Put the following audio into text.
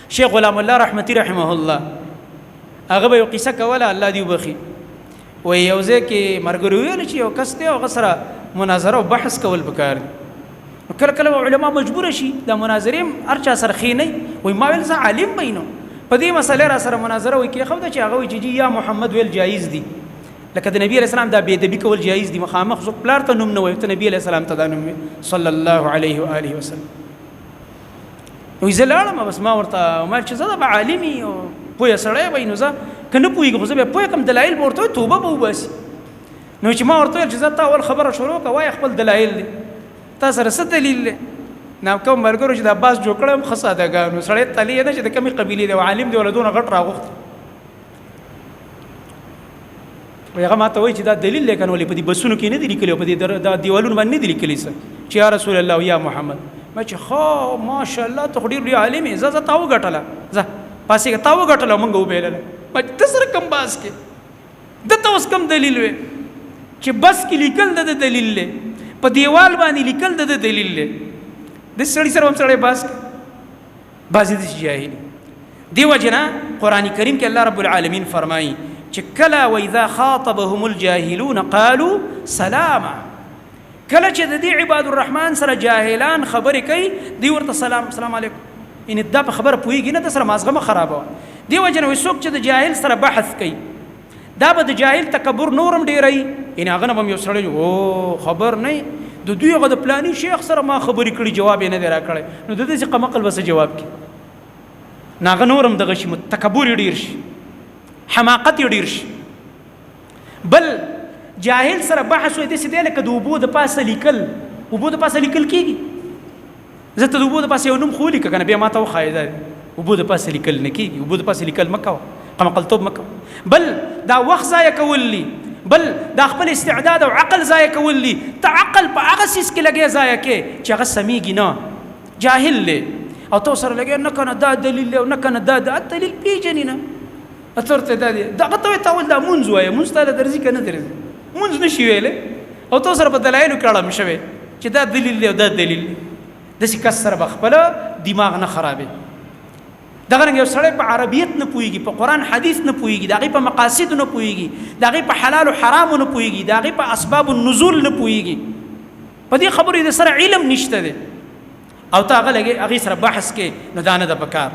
شیخ غلام الله رحمتی رحمه الله هغه به یو قصه کوله، الله دې وبخي. وایي یو ځای کې ملګري ویل چې یو کس دی هغه سره مناظره او بحث کول پکار دي. کله کله علما مجبور شي د مناظرې هر چا سره ښې نه وي. ما ویل زه عالم به نو په دې مسله را سره مناظره وایي کېښوده چې هغه وایي چې یا محمد ویل جایز دي، لکه د نبی علیه السلام دا بې ادبي کول جایز دي. مخامخ څوک پلار ته نوم نه وایي، ته نبی علیه السلام ته دا نوم وایي صلی الله علیه و آله وسلم. وایي زه لاړم، بس ما ورته ویل چې زه به عالم یې او پوهه سړی به یې، نو زه که نه پوهېږم خو زه بیا پوهه کړم دلایل به ورته وایي، توبه به وباسي. نو چې ما ورته ویل چې زه تا اول خبره شروع کړه وایه خپل دلایل دی، تا سره څه دلیل دی؟ نو کوم ملګرو چې دا باس جوړ کړی هم ښه سادهګانو سړی تللی یې نه چې د کمې قبیلې دی او عالم دی ولا دونه غټ راغوښتی. وایي هغه ما ته وایي چې دا دلیل دی که نه ولې په دې بسونو کې نه دي لیکلي او په دې دا دیوالونو باندې نه دي لیکلي څه چې یا رسول الله او یا محمد. ما چې ښه ماشاءالله ته خو ډېر لوی عالم یې، ځه تا وګټله، ځه پاسې تا وګټله او موږ وبیلله. ما چې ته سره کم باس کې دته اوس کم دلیل وی چې بس کې لیکل د دلیل دی، په دیوال باندې لیکل د دلیل دی. د سړي سره هم سړی باس کې بعضې داسې جاهلي. دې وجې نه قرآن کریم کې الله رب العالمین فرمایي چې کله واذا خاطبهم الجاهلون قالوا سلاما، کله چې د دې عباد الرحمن سره جاهلان خبرې کوي دوی ورته سلام علیکم، یعنې دا په خبره پوهېږي نه، د سره مازغه مه خرابوه. دې وجې نه وایي څوک چې د جاهل سره بحث کوي دا به د جاهل تکبر نورم ډېروي، یعنې هغه نه به م یو سړی او خبر نه د دوی هغه د پلاني شیخ سره ما خبرې کړي جواب یې نه دی راکړی، نو د داسې قمقل به څه جواب کړي؟ نو هغه نورم دغه شي تکبر یې ډېر شي، حماقت یې ډېر شي. بل جاهل سره بحث وایي داسې دی لکه د اوبو د پاسه لیکل، اوبو د پاسه لیکل کېږي. زه ته د اوبو د پاسه یو نوم خو ولیکه که نه بیا ما ته وښایه دا اوبو د پاسه لیکل نه کېږي، اوبو د پاسه لیکل مه کوه، قمقلتوب مه کوه. بل دا وخت ضایع کول دي، بل دا خپل استعداد او عقل ضایع کول دي. ته عقل په هغه څیز کې لګې ضایع کې چې هغه سمیږي نه، جاهل دی او ته ورسره لګې نه که نه دا دلیل دی او نه که نه دا دلیل پېژنې نه، ته ورته دا دی دغه ته وایي تا ول دا مونځ وایه، مونځ تا له درځي که نه درځي، مونځ نه شي ویلی او ته ورسره په دلایلو کې اړم شوې چې دا دلیل دی او دا دلیل دی. داسې کس سره به خپله دماغ نه خرابې. دغه رنګ یو سړی په عربیت نه پوهېږي، په قرآن حدیث نه پوهېږي، د هغې په مقاصدو نه پوهېږي، د هغې په حلال و حرامو نه پوهېږي، د هغې په اسباب النزول نه پوهېږي، په دې خبرو یې د سره علم نشته دی او ته هغه لګې هغې سره بحث کې، نو دا نه ده پکار.